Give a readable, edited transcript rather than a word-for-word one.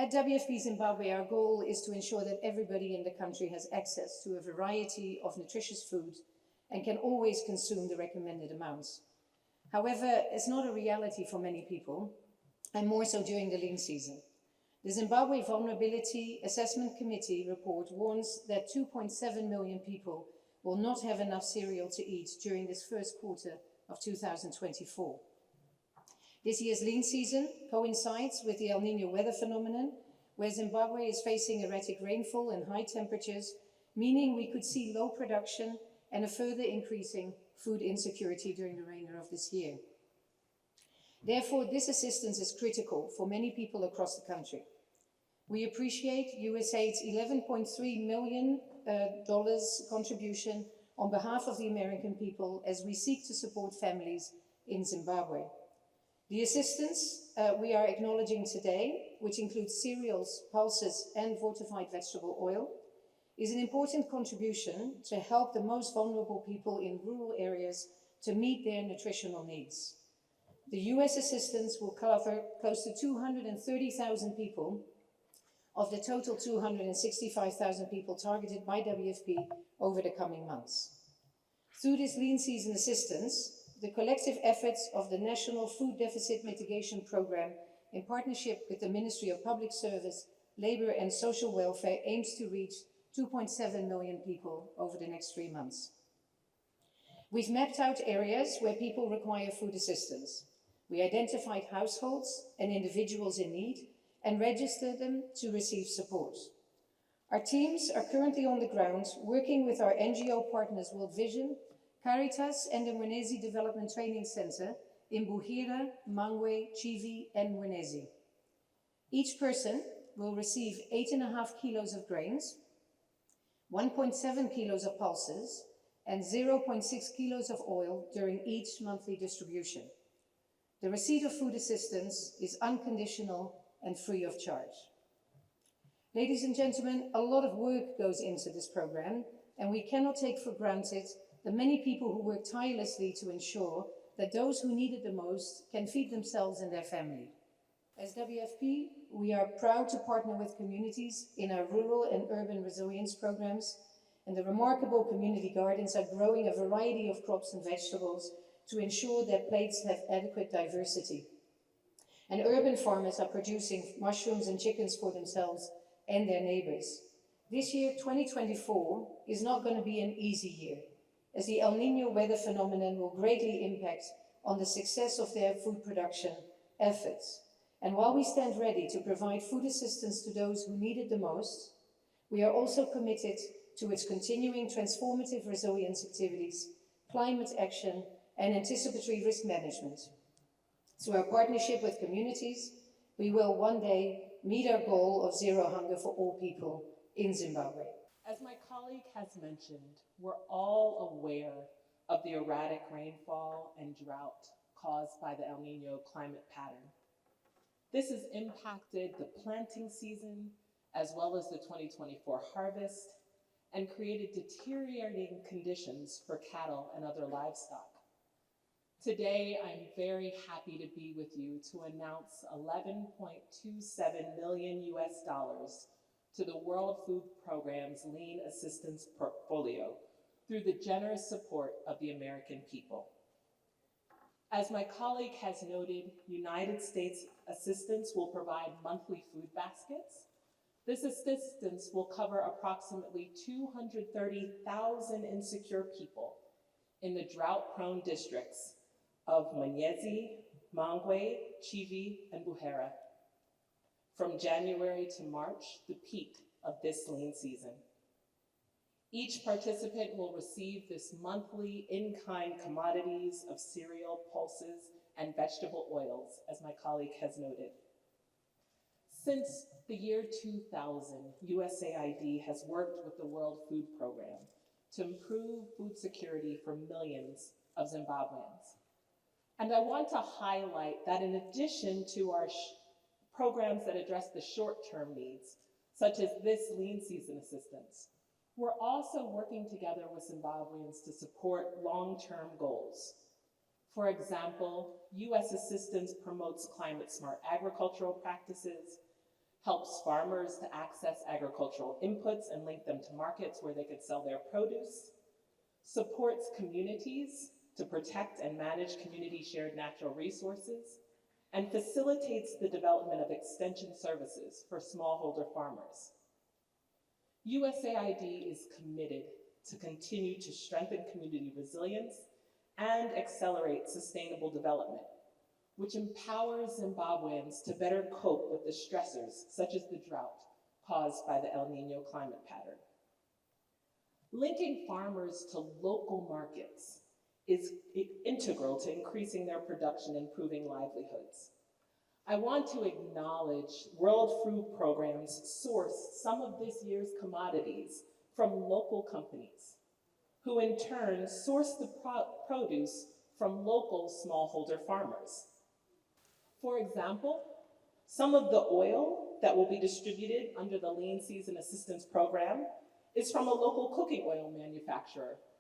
At WFP Zimbabwe, our goal is to ensure that everybody in the country has access to a variety of nutritious food and can always consume the recommended amounts. However, it's not a reality for many people, and more so during the lean season. The Zimbabwe Vulnerability Assessment Committee report warns that 2.7 million people will not have enough cereal to eat during this first quarter of 2024. This year's lean season coincides with the El Niño weather phenomenon, where Zimbabwe is facing erratic rainfall and high temperatures, meaning we could see low production and a further increasing food insecurity during the remainder of this year. Therefore, this assistance is critical for many people across the country. We appreciate USAID's $11.3 million contribution on behalf of the American people as we seek to support families in Zimbabwe. The assistance we are acknowledging today, which includes cereals, pulses, and fortified vegetable oil, is an important contribution to help the most vulnerable people in rural areas to meet their nutritional needs. The US assistance will cover close to 230,000 people of the total 265,000 people targeted by WFP over the coming months. Through this lean season assistance, the collective efforts of the National Food Deficit Mitigation Program in partnership with the Ministry of Public Service, Labor and Social Welfare aims to reach 2.7 million people over the next 3 months. We've mapped out areas where people require food assistance. We identified households and individuals in need and registered them to receive support. Our teams are currently on the ground working with our NGO partners World Vision, Caritas and the Mwenezi Development Training Center in Buhira, Mangwe, Chivi and Mwenezi. Each person will receive 8.5 kilos of grains, 1.7 kilos of pulses and 0.6 kilos of oil during each monthly distribution. The receipt of food assistance is unconditional and free of charge. Ladies and gentlemen, a lot of work goes into this program, and we cannot take for granted the many people who work tirelessly to ensure that those who need it the most can feed themselves and their family. As WFP, we are proud to partner with communities in our rural and urban resilience programs, and the remarkable community gardens are growing a variety of crops and vegetables to ensure their plates have adequate diversity. And urban farmers are producing mushrooms and chickens for themselves and their neighbors. This year, 2024, is not going to be an easy year, as the El Niño weather phenomenon will greatly impact on the success of their food production efforts. And while we stand ready to provide food assistance to those who need it the most, we are also committed to its continuing transformative resilience activities, climate action, and anticipatory risk management. Through our partnership with communities, we will one day meet our goal of zero hunger for all people in Zimbabwe. As my colleague has mentioned, we're all aware of the erratic rainfall and drought caused by the El Niño climate pattern. This has impacted the planting season as well as the 2024 harvest and created deteriorating conditions for cattle and other livestock. Today, I'm very happy to be with you to announce $11.27 million to the World Food Programme's Lean Assistance Portfolio through the generous support of the American people. As my colleague has noted, United States assistance will provide monthly food baskets. This assistance will cover approximately 230,000 insecure people in the drought-prone districts of Mwenezi, Mangwe, Chivi, and Buhera from January to March, the peak of this lean season. Each participant will receive this monthly in-kind commodities of cereal, pulses, and vegetable oils, as my colleague has noted. Since the year 2000, USAID has worked with the World Food Programme to improve food security for millions of Zimbabweans. And I want to highlight that in addition to our programs that address the short-term needs, such as this lean season assistance, we're also working together with Zimbabweans to support long-term goals. For example, US assistance promotes climate-smart agricultural practices, helps farmers to access agricultural inputs and link them to markets where they could sell their produce, supports communities to protect and manage community-shared natural resources, and facilitates the development of extension services for smallholder farmers. USAID is committed to continue to strengthen community resilience and accelerate sustainable development, which empowers Zimbabweans to better cope with the stressors such as the drought caused by the El Niño climate pattern. Linking farmers to local markets is integral to increasing their production and improving livelihoods. I want to acknowledge World Food Program's source some of this year's commodities from local companies, who in turn source the produce from local smallholder farmers. For example, some of the oil that will be distributed under the Lean Season Assistance Program is from a local cooking oil manufacturer